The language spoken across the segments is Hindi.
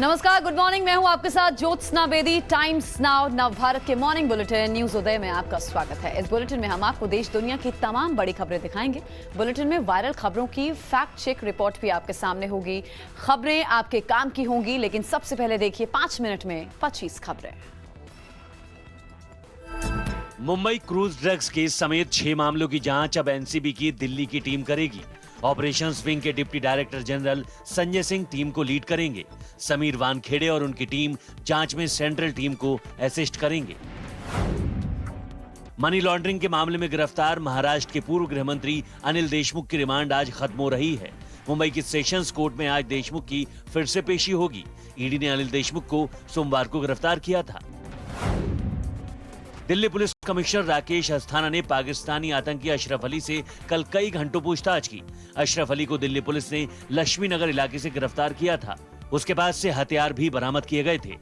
नमस्कार, गुड मॉर्निंग। मैं हूं आपके साथ ज्योत्सना बेदी। टाइम्स नाउ नव भारत के मॉर्निंग बुलेटिन न्यूज उदय में आपका स्वागत है। इस बुलेटिन में हम आपको देश दुनिया की तमाम बड़ी खबरें दिखाएंगे। बुलेटिन में वायरल खबरों की फैक्ट चेक रिपोर्ट भी आपके सामने होगी। खबरें आपके काम की होंगी, लेकिन सबसे पहले देखिए 5 मिनट में 25 खबरें। मुंबई क्रूज ड्रग्स केस समेत 6 मामलों की जांच अब एनसीबी की दिल्ली की टीम करेगी। ऑपरेशंस विंग के deputy director general Sanjay Singh team को लीड करेंगे। समीर वानखेड़े और उनकी टीम जांच में सेंट्रल टीम को असिस्ट करेंगे। मनी लॉन्ड्रिंग के मामले में गिरफ्तार महाराष्ट्र के पूर्व गृह मंत्री अनिल देशमुख की रिमांड आज खत्म हो रही है। मुंबई की सेशंस कोर्ट में आज देशमुख की फिर से पेशी होगी। ईडी ने अनिल देशमुख को सोमवार को गिरफ्तार किया था। दिल्ली पुलिस कमिश्नर राकेश अस्थाना ने पाकिस्तानी आतंकी अशरफ अली से कल कई घंटों पूछताछ की। अशरफ अली को दिल्ली पुलिस ने लक्ष्मी नगर इलाके से गिरफ्तार किया था। उसके पास से हथियार भी बरामद किए गए थे।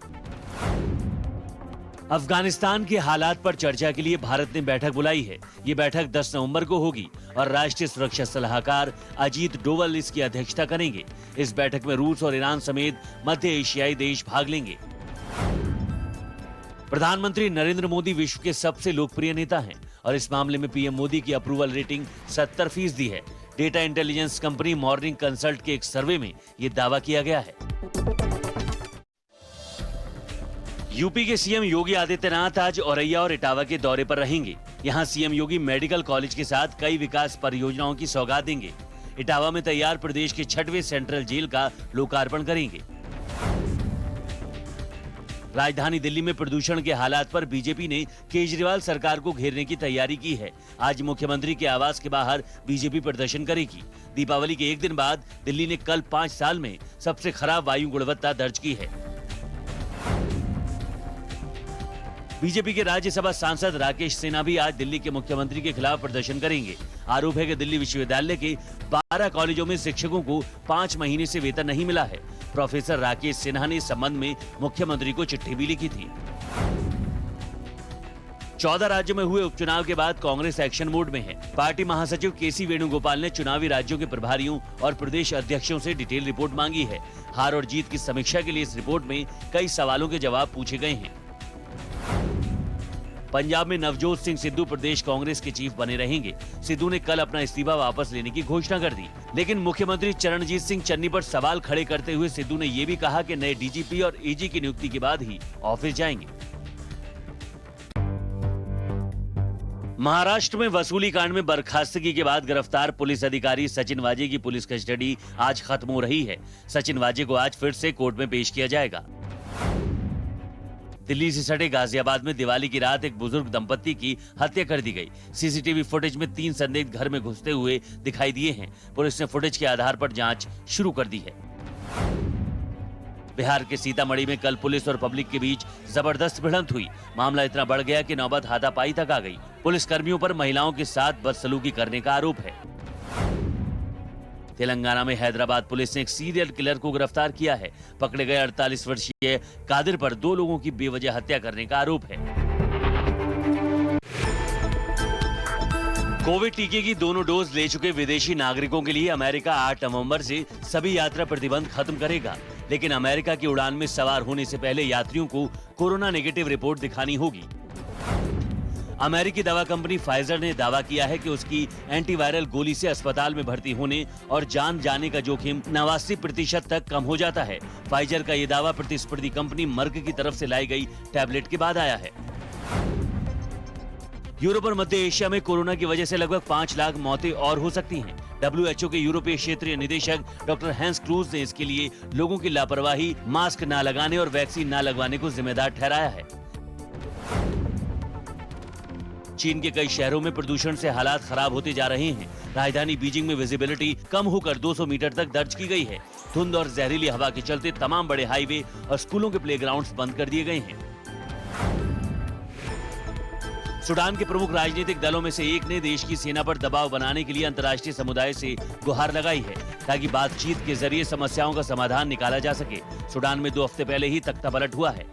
अफगानिस्तान के हालात पर चर्चा के लिए भारत ने बैठक बुलाई है। ये बैठक 10 नवंबर को होगी और राष्ट्रीय सुरक्षा सलाहकार अजीत डोवल इसकी अध्यक्षता करेंगे। इस बैठक में रूस और ईरान समेत मध्य एशियाई देश भाग लेंगे। प्रधानमंत्री नरेंद्र मोदी विश्व के सबसे लोकप्रिय नेता हैं और इस मामले में पीएम मोदी की अप्रूवल रेटिंग 70% है। Data intelligence company morning consult के एक सर्वे में यह दावा किया गया है। यूपी के सीएम योगी आदित्यनाथ आज औरैया और इटावा के दौरे पर रहेंगे। यहां सीएम योगी मेडिकल कॉलेज के साथ कई विकास परियोजनाओं की सौगात देंगे। इटावा में तैयार प्रदेश के 6वें सेंट्रल जेल का लोकार्पण करेंगे। राजधानी दिल्ली में प्रदूषण के हालात पर बीजेपी ने केजरीवाल सरकार को घेरने की तैयारी की है। आज मुख्यमंत्री के आवास के बाहर बीजेपी प्रदर्शन करेगी। दीपावली के एक दिन बाद दिल्ली ने कल 5 साल में सबसे खराब वायु गुणवत्ता दर्ज की है। बीजेपी के राज्यसभा सांसद राकेश सिन्हा भी आज दिल्ली के मुख्यमंत्री के खिलाफ प्रदर्शन करेंगे। आरोप है कि दिल्ली विश्वविद्यालय के 12 कॉलेजों में शिक्षकों को 5 महीने से वेतन नहीं मिला है। प्रोफेसर राकेश सिन्हा ने इस संबंध में मुख्यमंत्री को चिट्ठी भी लिखी थी। 14 राज्यों में हुए उपचुनाव के बाद कांग्रेस एक्शन मोड में है। पार्टी महासचिव केसी वेणुगोपाल ने चुनावी राज्यों के प्रभारियों और प्रदेश अध्यक्षों से डिटेल रिपोर्ट मांगी है। हार और जीत की समीक्षा के लिए इस रिपोर्ट में कई सवालों के जवाब पूछे गए हैं। पंजाब में नवजोत सिंह सिद्धू प्रदेश कांग्रेस के चीफ बने रहेंगे। सिद्धू ने कल अपना इस्तीफा वापस लेने की घोषणा कर दी, लेकिन मुख्यमंत्री चरणजीत सिंह चन्नी पर सवाल खड़े करते हुए सिद्धू ने यह भी कहा कि नए डीजीपी और एजी की नियुक्ति के बाद ही ऑफिस जाएंगे। महाराष्ट्र में वसूली कांड में बर्खास्तगी के बाद गिरफ्तार पुलिस अधिकारी सचिन वाजे की पुलिस कस्टडी आज खत्म हो रही है। सचिन वाजे को आज फिर से कोर्ट में पेश किया जाएगा। दिल्ली से सटे गाजियाबाद में दिवाली की रात एक बुजुर्ग दंपत्ति की हत्या कर दी गई। सीसीटीवी फुटेज में 3 संदिग्ध घर में घुसते हुए दिखाई दिए हैं। पुलिस ने फुटेज के आधार पर जांच शुरू कर दी है। बिहार के सीतामढ़ी में कल पुलिस और पब्लिक के बीच जबरदस्त भिड़ंत हुई। मामला इतना बढ़ गया कि नौबत हाथापाई तक आ गई। पुलिस कर्मियों पर महिलाओं के साथ बदसलूकी करने का आरोप है। तेलंगाना में हैदराबाद पुलिस ने एक सीरियल किलर को गिरफ्तार किया है। पकड़े गए 48 वर्षीय कादिर पर 2 लोगों की बेवजह हत्या करने का आरोप है। कोविड टीके की दोनों डोज ले चुके विदेशी नागरिकों के लिए अमेरिका 8 नवंबर से सभी यात्रा प्रतिबंध खत्म करेगा, लेकिन अमेरिका की उड़ान में सवार होने से पहले यात्रियों को कोरोना नेगेटिव रिपोर्ट दिखानी होगी। अमेरिकी दवा कंपनी फाइजर ने दावा किया है कि उसकी एंटीवायरल गोली से अस्पताल में भर्ती होने और जान जाने का जोखिम 89% तक कम हो जाता है। फाइजर का यह दावा प्रतिस्पर्धी कंपनी मर्क की तरफ से लाई गई टैबलेट के बाद आया है। यूरोप और मध्य एशिया में कोरोना की वजह से लगभग 5 लाख मौतें और हो सकती हैं। WHO के यूरोपीय क्षेत्रीय निदेशक डॉक्टर हैंस क्रूज ने इसके लिए लोगों की लापरवाही, मास्क न लगाने और वैक्सीन न लगवाने को जिम्मेदार ठहराया है। चीन के कई शहरों में प्रदूषण से हालात खराब होते जा रहे हैं। राजधानी बीजिंग में विजिबिलिटी कम होकर 200 मीटर तक दर्ज की गई है। धुंध और जहरीली हवा के चलते तमाम बड़े हाईवे और स्कूलों के प्लेग्राउंड्स बंद कर दिए गए हैं। सूडान के प्रमुख राजनीतिक दलों में से एक ने देश की सेना पर दबाव बनाने के लिए अंतर्राष्ट्रीय समुदाय से गुहार लगाई है, ताकि बातचीत के जरिए समस्याओं का समाधान निकाला जा सके। सूडान में 2 हफ्ते पहले ही तख्तापलट हुआ है।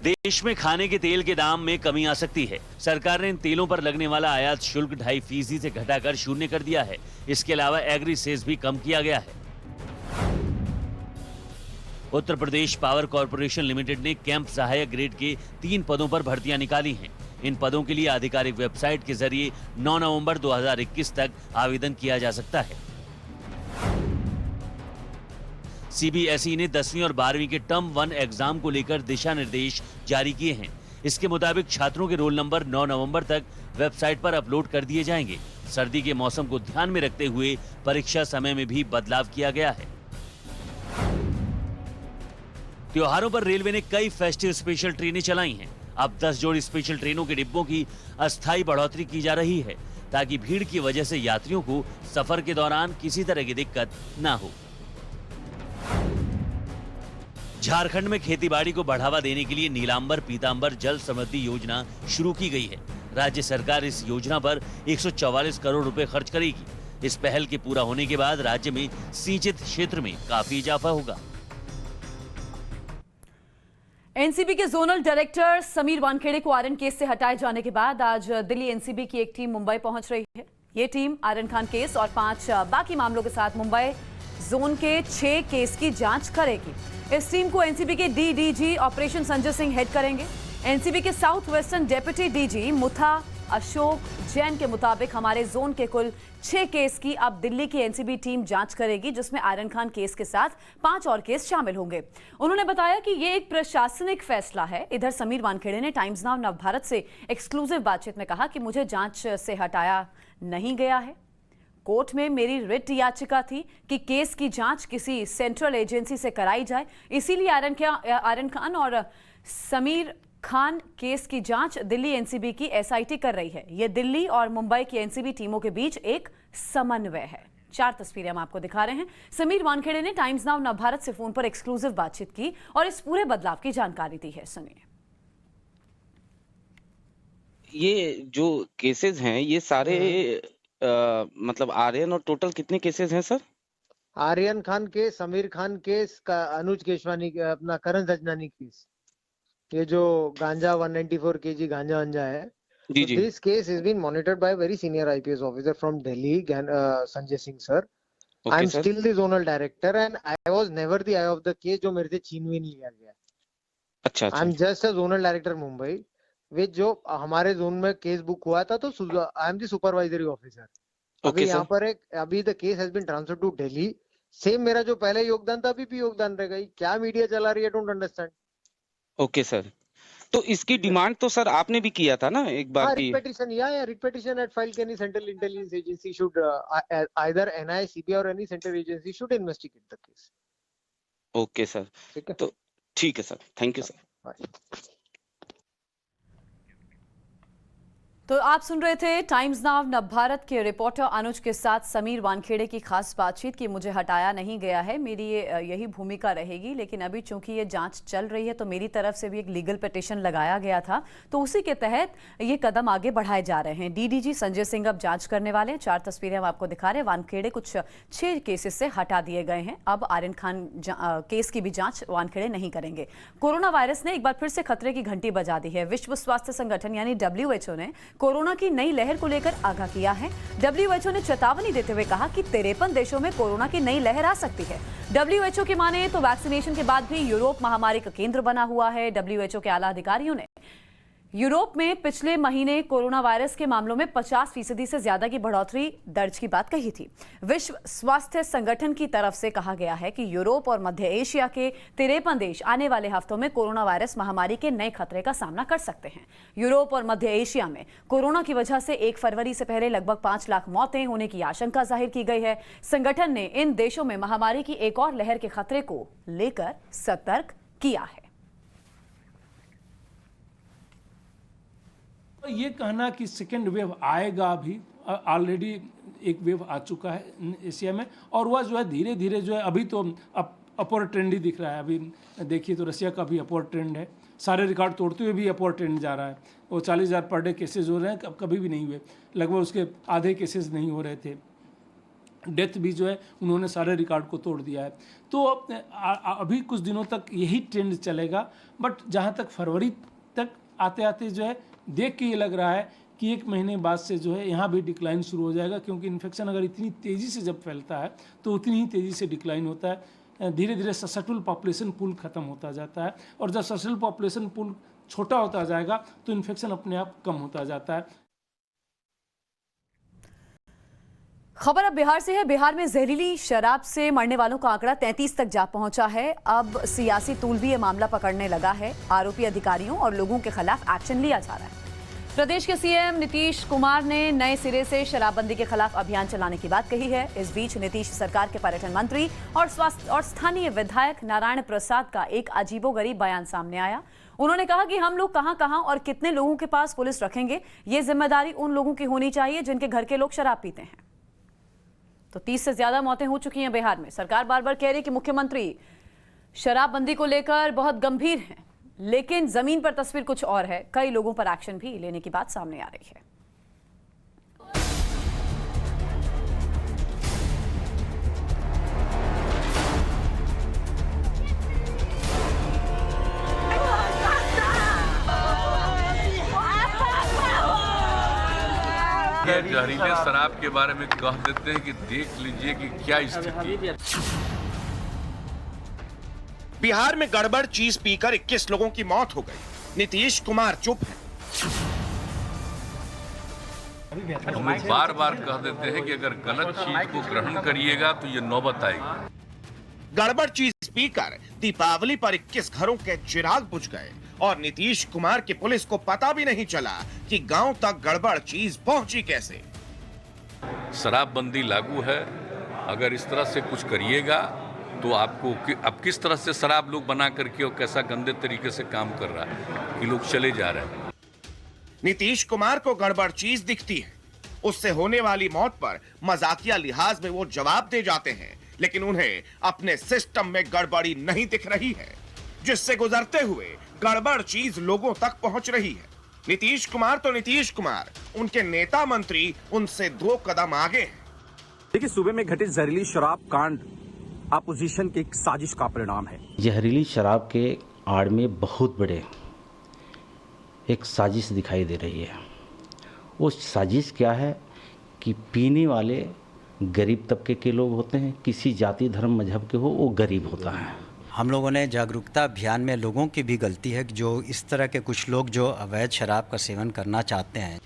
देश में खाने के तेल के दाम में कमी आ सकती है। सरकार ने इन तेलों पर लगने वाला आयात शुल्क 2.5% से घटाकर 0 कर दिया है। इसके अलावा एग्री सेस भी कम किया गया है। Uttar Pradesh power corporation limited ने कैंप सहायक ग्रेड के 3 पदों पर भर्तियां निकाली हैं। इन पदों के लिए आधिकारिक वेबसाइट के जरिए 9 नवंबर 2021 तक आवेदन किया जा सकता है। सीबीएसई ने 10वीं और 12वीं के टर्म 1 एग्जाम को लेकर दिशा निर्देश जारी किए हैं। इसके मुताबिक छात्रों के रोल नंबर 9 नवंबर तक वेबसाइट पर अपलोड कर दिए जाएंगे। सर्दी के मौसम को ध्यान में रखते हुए परीक्षा समय में भी बदलाव किया गया है। त्योहारों पर रेलवे ने कई फेस्टिव स्पेशल ट्रेनें चलाई हैं। अब 10 जोड़ी स्पेशल ट्रेनों के डिब्बों की अस्थायी बढ़ोतरी की जा रही है ताकि भीड़ की वजह से यात्रियों को सफर के दौरान किसी तरह की दिक्कत न हो। झारखंड में खेतीबाड़ी को बढ़ावा देने के लिए नीलांबर पीतांबर जल समृद्धि योजना शुरू की गई है। राज्य सरकार इस योजना पर 144 करोड़ रुपए खर्च करेगी। इस पहल के पूरा होने के बाद राज्य में सिंचित क्षेत्र में काफी इजाफा होगा। एनसीबी के जोनल डायरेक्टर समीर वानखेड़े को आर्यन केस से हटाए जाने के बाद आज दिल्ली एनसीबी की एक टीम मुंबई पहुंच रही है। ये टीम आर्यन खान केस और 5 बाकी मामलों के साथ मुंबई जोन के 6 केस की जांच करेगी। इस टीम को एनसीबी के DDG operation Sanjay Singh head करेंगे। एनसीबी के south western deputy DG Mutha Ashok Jain के मुताबिक हमारे जोन के कुल 6 केस की अब दिल्ली की एनसीबी टीम जांच करेगी, जिसमें आर्यन खान केस के साथ 5 और केस शामिल होंगे। उन्होंने बताया कि ये एक प्रशासनिक फैसला है। इधर समीर वानखेड़े ने टाइम्स नाउ नवभारत से एक्सक्लूसिव बातचीत में कहा कि मुझे जांच से हटाया नहीं गया है। कोर्ट में मेरी रिट याचिका थी कि केस की जांच किसी सेंट्रल एजेंसी से कराई जाए, इसीलिए आर्यन खान और समीर खान केस की जांच दिल्ली एनसीबी की एसआईटी कर रही है। यह दिल्ली और मुंबई की एनसीबी टीमों के बीच एक समन्वय है। 4 तस्वीरें हम आपको दिखा रहे हैं। समीर वानखेड़े ने टाइम्स नाउ नवभारत से फोन पर एक्सक्लूसिव बातचीत की और इस पूरे बदलाव की जानकारी दी है। सुनिए। ये जो केसेस हैं ये सारे मतलब आर्यन और टोटल कितने केसेस हैं sir? Aryan Khan case, Sameer Khan case, का अनुज केशवानी अपना करण सजनानी केस, ये जो गांजा 194 केजी गांजा वंजा है। जी जी। This case is been monitored by very senior IPS officer from Delhi, Sanjay Singh sir. I am still the zonal director and I was never the I of the case जो मेरे से छीनवीन लिया गया। अच्छा अच्छा। I am just a zonal director Mumbai, which जो हमारे जोन में केस बुक हुआ था, तो I am the supervisory officer. अभी यहाँ पर अभी the case has been transferred to Delhi. Same मेरा जो पहले योगदान था अभी भी योगदान रहेगा। क्या मीडिया चला रही है, डोंट अंडरस्टैंड। ओके सर, तो इसकी डिमांड तो सर आपने भी किया था ना एक बार की? Writ petition at file any central intelligence agency should either NIA, CBI और any central agency should investigate the case. Okay sir, ठीक है, तो ठीक है सर, थैंक यू सर। तो आप सुन रहे थे टाइम्स नाउ नवभारत के रिपोर्टर अनुज के साथ समीर वानखेड़े की खास बातचीत कि मुझे हटाया नहीं गया है, मेरी यही भूमिका रहेगी। लेकिन अभी चूंकि ये जांच चल रही है तो मेरी तरफ से भी एक लीगल पिटीशन लगाया गया था, तो उसी के तहत ये कदम आगे बढ़ाए जा रहे हैं। डीडीजी संजय सिंह अब जांच करने वाले हैं। 4 तस्वीरें हम आपको दिखा रहे हैं। वानखेड़े कुछ 6 केसेस से हटा दिए गए हैं। अब आर्यन खान केस की भी जांच वानखेड़े नहीं करेंगे। कोरोना वायरस ने एक बार फिर से खतरे की घंटी बजा दी है। विश्व स्वास्थ्य संगठन यानी WHO ने कोरोना की नई लहर को लेकर आगाह किया है। WHO ने चेतावनी देते हुए कहा कि 53 देशों में कोरोना की नई लहर आ सकती है। WHO की माने तो वैक्सीनेशन के बाद भी यूरोप महामारी का केंद्र बना हुआ है। WHO के आला अधिकारियों ने यूरोप में पिछले महीने कोरोना वायरस के मामलों में 50% से ज्यादा की बढ़ोतरी दर्ज की बात कही थी। विश्व स्वास्थ्य संगठन की तरफ से कहा गया है कि यूरोप और मध्य एशिया के 53 देश आने वाले हफ्तों में कोरोना वायरस महामारी के नए खतरे का सामना कर सकते हैं। यूरोप और मध्य एशिया में कोरोना की वजह से 1 फरवरी से पहले लगभग 5 लाख मौतें होने की आशंका जाहिर की गई है। संगठन ने इन देशों में महामारी की एक और लहर के खतरे को लेकर सतर्क किया है। ये कहना कि सेकेंड वेव आएगा, अभी ऑलरेडी एक वेव आ चुका है एशिया में, और वह जो है धीरे धीरे जो है अभी तो अपवर्ड ट्रेंड ही दिख रहा है। अभी देखिए तो रसिया का भी अपवर्ड ट्रेंड है, सारे रिकॉर्ड तोड़ते हुए भी अपवर्ड ट्रेंड जा रहा है। वो 40,000 पर डे केसेस हो रहे हैं, कभी भी नहीं हुए, लगभग उसके आधे केसेस नहीं हो रहे थे। डेथ भी जो है उन्होंने सारे रिकॉर्ड को तोड़ दिया है। तो अभी कुछ दिनों तक यही ट्रेंड चलेगा, बट जहाँ तक फरवरी तक आते आते जो है देख के ये लग रहा है कि 1 महीने बाद से जो है यहाँ भी डिक्लाइन शुरू हो जाएगा, क्योंकि इन्फेक्शन अगर इतनी तेज़ी से जब फैलता है तो उतनी ही तेज़ी से डिक्लाइन होता है। धीरे धीरे ससेप्टेबल पॉपुलेशन पूल खत्म होता जाता है, और जब ससेप्टेबल पॉपुलेशन पूल छोटा होता जाएगा तो इन्फेक्शन अपने आप कम होता जाता है। खबर अब बिहार से है। बिहार में जहरीली शराब से मरने वालों का आंकड़ा 33 तक जा पहुंचा है। अब सियासी तूल भी ये मामला पकड़ने लगा है। आरोपी अधिकारियों और लोगों के खिलाफ एक्शन लिया जा रहा है। प्रदेश के सीएम नीतीश कुमार ने नए सिरे से शराबबंदी के खिलाफ अभियान चलाने की बात कही है। इस बीच नीतीश सरकार के पर्यटन मंत्री और स्वास्थ्य और स्थानीय विधायक नारायण प्रसाद का एक अजीबोगरीब बयान सामने आया। उन्होंने कहा कि हम लोग कहां और कितने लोगों के पास पुलिस रखेंगे, ये जिम्मेदारी उन लोगों की होनी चाहिए जिनके घर के लोग शराब पीते हैं। तो 30 से ज्यादा मौतें हो चुकी हैं बिहार में। सरकार बार बार कह रही है कि मुख्यमंत्री शराबबंदी को लेकर बहुत गंभीर हैं, लेकिन जमीन पर तस्वीर कुछ और है। कई लोगों पर एक्शन भी लेने की बात सामने आ रही है। ये जहरीले शराब के बारे में कह देते हैं कि देख लीजिए कि क्या स्थिति है। बिहार में गड़बड़ चीज पीकर 21 लोगों की मौत हो गई। नीतीश कुमार चुप हैं। हम लोग बार बार कह देते हैं कि अगर गलत चीज को ग्रहण करिएगा तो ये नौबत आएगी। गड़बड़ चीज पीकर दीपावली पर 21 घरों के चिराग बुझ गए और नीतीश कुमार की पुलिस को पता भी नहीं चला कि गांव तक गड़बड़ चीज पहुंची कैसे। शराबबंदी लागू है, अगर इस तरह से कुछ करिएगा तो आपको अब किस तरह से शराब लोग बना करके और कैसा गंदे तरीके से काम कर रहा है कि लोग चले जा रहे हैं। नीतीश कुमार को गड़बड़ चीज दिखती है, उससे होने वाली मौत पर मजाकिया लिहाज में वो जवाब दे जाते हैं, लेकिन उन्हें अपने सिस्टम में गड़बड़ी नहीं दिख रही है, जिससे गुजरते हुए गड़बड़ चीज लोगों तक पहुंच रही है। नीतीश कुमार तो नीतीश कुमार, उनके नेता मंत्री उनसे 2 कदम आगे हैं। देखिए, सूबे में घटित जहरीली शराब कांड अपोजिशन की एक साजिश का परिणाम है। जहरीली शराब के आड़ में बहुत बड़े एक साजिश दिखाई दे रही है। वो साजिश क्या है कि पीने वाले गरीब तबके के लोग होते हैं, किसी जाति धर्म मजहब के हो वो गरीब होता है। हम लोगों ने जागरूकता अभियान में लोगों की भी गलती है कि जो इस तरह के कुछ लोग जो अवैध शराब का सेवन करना चाहते हैं।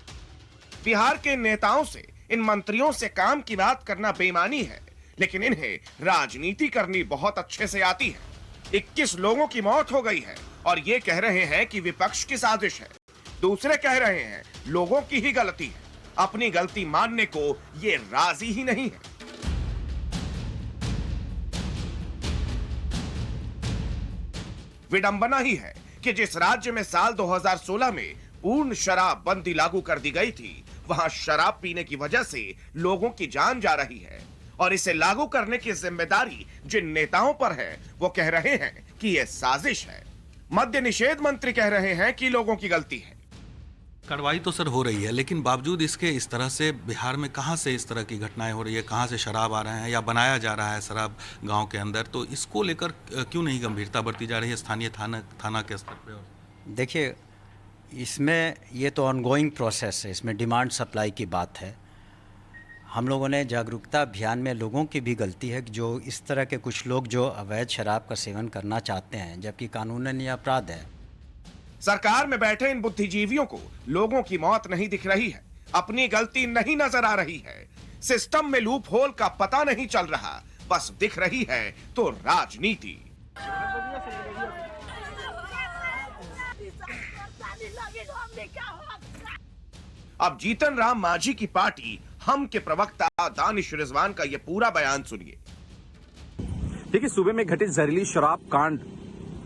बिहार के नेताओं से, इन मंत्रियों से काम की बात करना बेईमानी है, लेकिन इन्हें राजनीति करनी बहुत अच्छे से आती है। 21 लोगों की मौत हो गई है और ये कह रहे हैं कि विपक्ष की साजिश है। दूसरे कह रहे हैं लोगों की ही गलती है। अपनी गलती मानने को ये राजी ही नहीं है। विडंबना ही है कि जिस राज्य में साल 2016 में पूर्ण शराबबंदी लागू कर दी गई थी, वहां शराब पीने की वजह से लोगों की जान जा रही है और इसे लागू करने की जिम्मेदारी जिन नेताओं पर है वो कह रहे हैं कि यह साजिश है। मद्य निषेध मंत्री कह रहे हैं कि लोगों की गलती है। कार्रवाई तो सर हो रही है, लेकिन बावजूद इसके इस तरह से बिहार में कहां से इस तरह की घटनाएं हो रही है, कहां से शराब आ रहे हैं या बनाया जा रहा है शराब गांव के अंदर, तो इसको लेकर क्यों नहीं गंभीरता बरती जा रही है स्थानीय थाना के स्तर पे? देखिए, इसमें ये तो ऑनगोइंग प्रोसेस है, इसमें डिमांड सप्लाई की बात है। हम लोगों ने जागरूकता अभियान में लोगों की भी गलती है कि जो इस तरह के कुछ लोग जो अवैध शराब का सेवन करना चाहते हैं, जबकि कानूनन ये अपराध है। सरकार में बैठे इन बुद्धिजीवियों को लोगों की मौत नहीं दिख रही है, अपनी गलती नहीं नजर आ रही है, सिस्टम में लूप होल का पता नहीं चल रहा, बस दिख रही है तो राजनीति। अब जीतन राम मांझी की पार्टी हम के प्रवक्ता दानिश रिजवान का यह पूरा बयान सुनिए। देखिए, सूबे में घटित जहरीली शराब कांड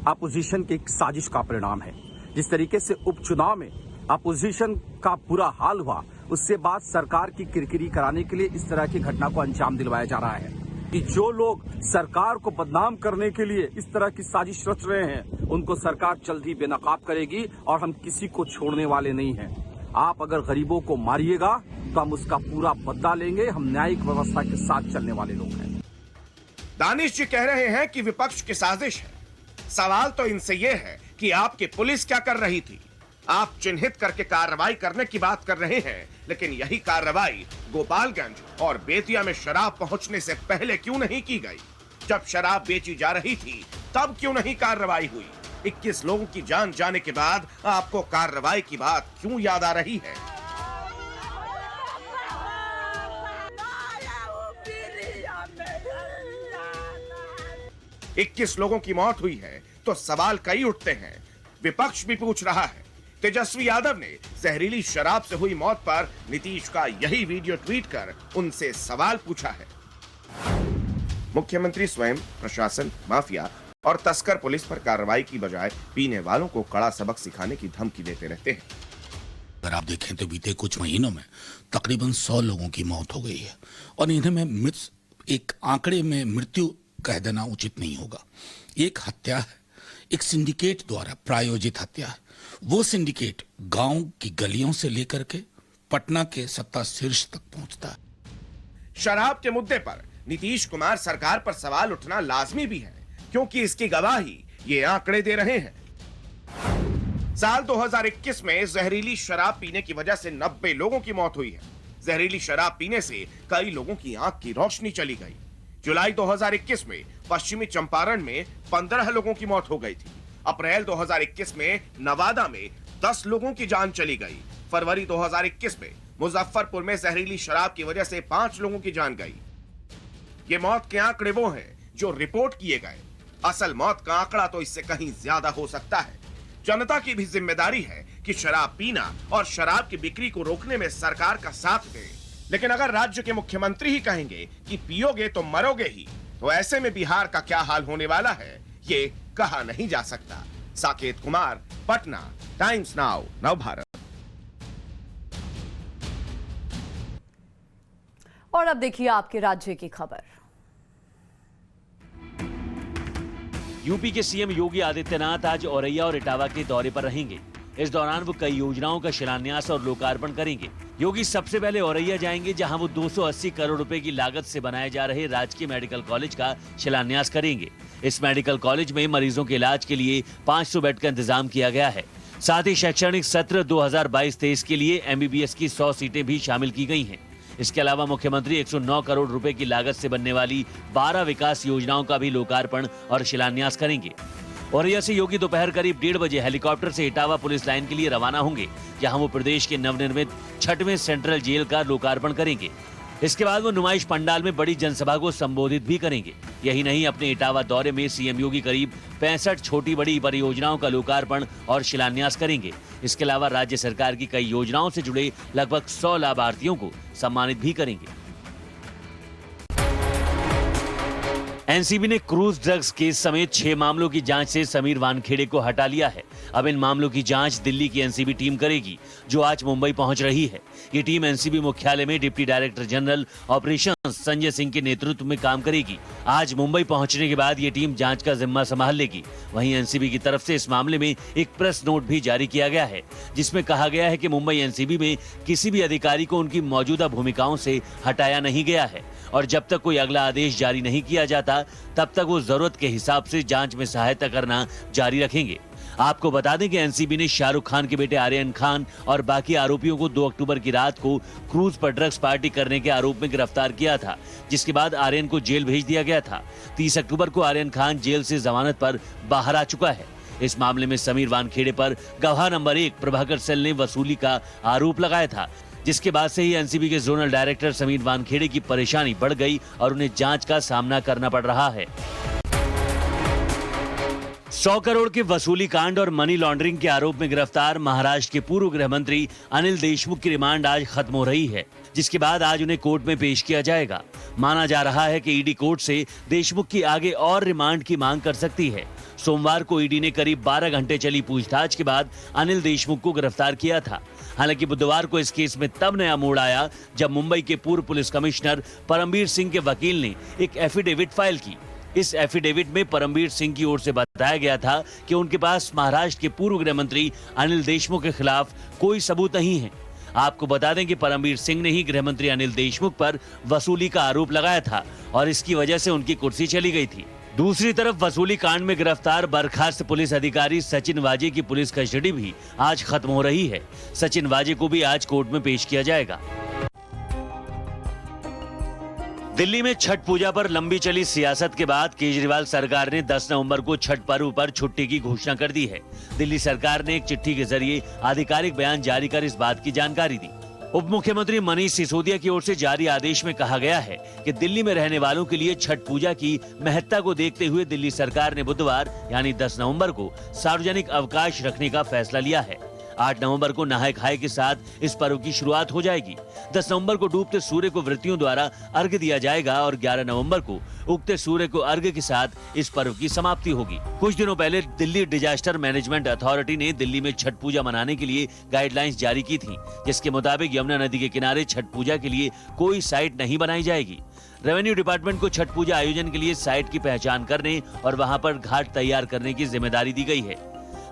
अपोजिशन की एक साजिश का परिणाम है। जिस तरीके से उपचुनाव में अपोजिशन का बुरा हाल हुआ, उससे बाद सरकार की किरकिरी कराने के लिए इस तरह की घटना को अंजाम दिलवाया जा रहा है कि जो लोग सरकार को बदनाम करने के लिए इस तरह की साजिश रच रहे हैं, उनको सरकार जल्द ही बेनकाब करेगी और हम किसी को छोड़ने वाले नहीं हैं। आप अगर गरीबों को मारिएगा तो हम उसका पूरा बदला लेंगे। हम न्यायिक व्यवस्था के साथ चलने वाले लोग हैं। दानिश जी कह रहे हैं कि विपक्ष की साजिश है। सवाल तो इनसे यह है कि आपकी पुलिस क्या कर रही थी? आप चिन्हित करके कार्रवाई करने की बात कर रहे हैं, लेकिन यही कार्रवाई गोपालगंज और बेतिया में शराब पहुंचने से पहले क्यों नहीं की गई? जब शराब बेची जा रही थी तब क्यों नहीं कार्रवाई हुई? 21 लोगों की जान जाने के बाद आपको कार्रवाई की बात क्यों याद आ रही है? इक्कीस लोगों की मौत हुई है तो सवाल कई उठते हैं। विपक्ष भी पूछ रहा है। तेजस्वी यादव ने जहरीली शराब से हुई मौत पर नीतीश का यही वीडियो ट्वीट कर उनसे सवाल पूछा है। मुख्यमंत्री स्वयं प्रशासन, माफिया और तस्कर पुलिस पर कार्रवाई की बजाय पीने वालों को कड़ा सबक सिखाने की धमकी देते रहते हैं। अगर आप देखें तो बीते कुछ महीनों में तकरीबन 100 लोगों की मौत हो गई है और इन्हें में एक आंकड़े में मृत्यु कह देना उचित नहीं होगा। एक हत्या है, एक सिंडिकेट द्वारा प्रायोजित हत्या है। वो सिंडिकेट गांव की गलियों से लेकर के पटना के सत्ता शीर्ष तक पहुंचता है। शराब के मुद्दे पर नीतीश कुमार सरकार पर सवाल उठना लाजमी भी है, क्योंकि इसकी गवाही ये आंकड़े दे रहे हैं। साल 2021 में जहरीली शराब पीने की वजह से 90 लोगों की मौत हुई है। जहरीली शराब पीने से कई लोगों की आंख की रोशनी चली गई। जुलाई 2021 में पश्चिमी चंपारण में 15 लोगों की मौत हो गई थी। अप्रैल 2021 में नवादा में 10 लोगों की जान चली गई। फरवरी 2021 में मुजफ्फरपुर में जहरीली शराब की वजह से 5 लोगों की जान गई। ये मौत के आंकड़े वो हैं जो रिपोर्ट किए गए। असल मौत का आंकड़ा तो इससे कहीं ज्यादा हो सकता है। जनता की भी जिम्मेदारी है कि शराब पीना और शराब की बिक्री को रोकने में सरकार का साथ दे। लेकिन अगर राज्य के मुख्यमंत्री ही कहेंगे कि पियोगे तो मरोगे ही, तो ऐसे में बिहार का क्या हाल होने वाला है ये कहा नहीं जा सकता। Saket Kumar, Patna, times now, Navbharat. और अब देखिए आपके राज्य की खबर। यूपी के सीएम योगी आदित्यनाथ आज औरैया और इटावा के दौरे पर रहेंगे। इस दौरान वो कई योजनाओं का शिलान्यास और लोकार्पण करेंगे। योगी सबसे पहले औरैया जाएंगे, जहां वो 280 करोड़ रुपए की लागत से बनाए जा रहे राजकीय मेडिकल कॉलेज का शिलान्यास करेंगे। इस मेडिकल कॉलेज में मरीजों के इलाज के लिए 500 बेड का इंतजाम किया गया है। साथ ही शैक्षणिक सत्र 2022-23 के लिए MBBS की 100 सीटें भी शामिल की गई हैं। इसके अलावा मुख्यमंत्री 109 करोड़ रुपए की लागत से बनने वाली 12 विकास योजनाओं का भी लोकार्पण और शिलान्यास करेंगे। औरैया से योगी दोपहर करीब 1:30 बजे हेलीकॉप्टर से इटावा पुलिस लाइन के लिए रवाना होंगे, जहां वो प्रदेश के नवनिर्मित 6वें सेंट्रल जेल का लोकार्पण करेंगे। इसके बाद वो नुमाइश पंडाल में बड़ी जनसभा को संबोधित भी करेंगे। यही नहीं, अपने इटावा दौरे में सीएम योगी करीब 65 छोटी बड़ी परियोजनाओं का लोकार्पण और शिलान्यास करेंगे। इसके अलावा राज्य सरकार की कई योजनाओं से जुड़े लगभग 100 लाभार्थियों को सम्मानित भी करेंगे। एनसीबी ने क्रूज ड्रग्स केस समेत 6 मामलों की जांच से समीर वानखेड़े को हटा लिया है। अब इन मामलों की जांच दिल्ली की एनसीबी टीम करेगी, जो आज मुंबई पहुंच रही है। ये टीम एनसीबी मुख्यालय में deputy director general operations Sanjay Singh के नेतृत्व में काम करेगी। आज मुंबई पहुंचने के बाद ये टीम जांच का जिम्मा संभाल लेगी। वहीं एनसीबी की तरफ से इस मामले में एक प्रेस नोट भी जारी किया गया है, जिसमें कहा गया है कि मुंबई एनसीबी में किसी भी अधिकारी को उनकी मौजूदा भूमिकाओं से हटाया नहीं गया है और जब तक कोई अगला आदेश जारी नहीं किया जाता तब तक वो जरूरत के हिसाब से जांच में सहायता करना जारी रखेंगे। आपको बता दें कि एनसीबी ने शाहरुख खान के बेटे आर्यन खान और बाकी आरोपियों को 2 अक्टूबर की रात को क्रूज पर ड्रग्स पार्टी करने के आरोप में गिरफ्तार किया था, जिसके बाद आर्यन को जेल भेज दिया गया था। 30 अक्टूबर को आर्यन खान जेल से जमानत पर बाहर आ चुका है। इस मामले में समीर वानखेड़े पर गवाह नंबर 1 प्रभाकर सेल ने वसूली का आरोप लगाया था, जिसके बाद से ही एनसीबी के जोनल डायरेक्टर समीर वानखेड़े की परेशानी बढ़ गई और उन्हें जांच का सामना करना पड़ रहा है। 100 करोड़ के वसूली कांड और मनी लॉन्ड्रिंग के आरोप में गिरफ्तार महाराष्ट्र के पूर्व गृह मंत्री अनिल देशमुख की रिमांड आज खत्म हो रही है, जिसके बाद आज उन्हें कोर्ट में पेश किया जाएगा। माना जा रहा है कि ईडी कोर्ट से देशमुख की आगे और रिमांड की मांग कर सकती है। सोमवार को ईडी ने करीब 12 घंटे चली पूछताछ के बाद अनिल देशमुख को गिरफ्तार किया था। हालांकि बुधवार को इस केस में तब नया मोड़ आया जब मुंबई के पूर्व पुलिस कमिश्नर परमबीर सिंह के वकील ने एक एफिडेविट फाइल की। इस एफिडेविट में परमबीर सिंह की ओर से बताया गया था कि उनके पास महाराष्ट्र के पूर्व गृह मंत्री अनिल देशमुख के खिलाफ कोई सबूत नहीं है। आपको बता दें कि परमबीर सिंह ने ही गृह मंत्री अनिल देशमुख पर वसूली का आरोप लगाया था और इसकी वजह से उनकी कुर्सी चली गई थी। दूसरी तरफ वसूली कांड में गिरफ्तार बर्खास्त पुलिस अधिकारी सचिन वाजे की पुलिस कस्टडी भी आज खत्म हो रही है। सचिन वाजे को भी आज कोर्ट में पेश किया जाएगा। दिल्ली में छठ पूजा पर लंबी चली सियासत के बाद केजरीवाल सरकार ने 10 नवंबर को छठ पर्व पर छुट्टी की घोषणा कर दी है। दिल्ली सरकार ने एक चिट्ठी के जरिए आधिकारिक बयान जारी कर इस बात की जानकारी दी। उप मुख्यमंत्री मनीष सिसोदिया की ओर से जारी आदेश में कहा गया है कि दिल्ली में रहने वालों के लिए छठ पूजा की महत्ता को देखते हुए दिल्ली सरकार ने बुधवार यानी 10 नवंबर को सार्वजनिक अवकाश रखने का फैसला लिया है। 8 नवंबर को नहाय खाए के साथ इस पर्व की शुरुआत हो जाएगी। 10 नवंबर को डूबते सूर्य को व्रतियों द्वारा अर्घ्य दिया जाएगा और 11 नवंबर को उगते सूर्य को अर्घ्य के साथ इस पर्व की समाप्ति होगी। कुछ दिनों पहले दिल्ली डिजास्टर मैनेजमेंट अथॉरिटी ने दिल्ली में छठ पूजा मनाने के लिए गाइडलाइंस जारी की थी, जिसके मुताबिक यमुना नदी के किनारे छठ पूजा के लिए कोई साइट नहीं बनाई जाएगी। रेवेन्यू डिपार्टमेंट को छठ पूजा आयोजन के लिए साइट की पहचान करने और वहां पर घाट तैयार करने की जिम्मेदारी दी गई है।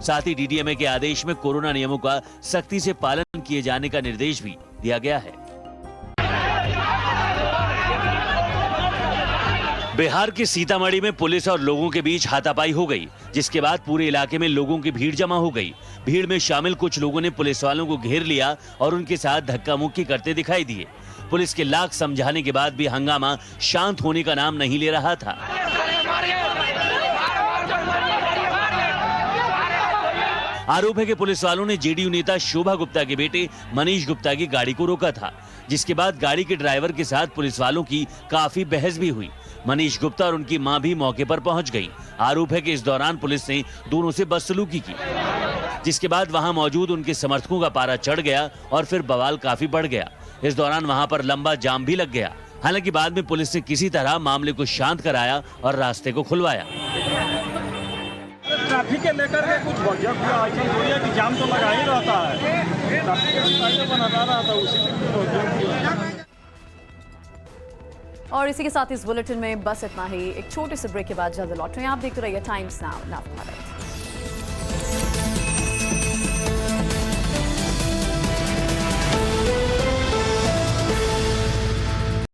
साथ ही डीडीएमए के आदेश में कोरोना नियमों का सख्ती से पालन किए जाने का निर्देश भी दिया गया है। बिहार के सीतामढ़ी में पुलिस और लोगों के बीच हाथापाई हो गई, जिसके बाद पूरे इलाके में लोगों की भीड़ जमा हो गई। भीड़ में शामिल कुछ लोगों ने पुलिस वालों को घेर लिया और उनके साथ धक्का मुक्की करते दिखाई दिए। पुलिस के लाख समझाने के बाद भी हंगामा शांत होने का नाम नहीं ले रहा था। आरोप है कि पुलिस वालों ने जेडीयू नेता शोभा गुप्ता के बेटे मनीष गुप्ता की गाड़ी को रोका था, जिसके बाद गाड़ी के ड्राइवर के साथ पुलिस वालों की काफी बहस भी हुई। मनीष गुप्ता और उनकी मां भी मौके पर पहुंच गई। आरोप है कि इस दौरान पुलिस ने दोनों से बदसलूकी की, जिसके बाद वहां मौजूद उनके समर्थकों का पारा चढ़ गया और फिर बवाल काफी बढ़ गया। इस दौरान वहां पर लंबा जाम भी लग गया। हालांकि बाद में पुलिस ने किसी तरह मामले को शांत कराया और रास्ते को खुलवाया। ट्रैफिक के लेकर के कुछ जब कि जाम तो लगा ही रहता है, ट्रैफिक बना रहा था उसी और इसी के साथ इस बुलेटिन में बस इतना ही। एक छोटे से ब्रेक के बाद जल्द लौट रहे हैं। आप देखते रहिए टाइम्स नाउ नव भारत।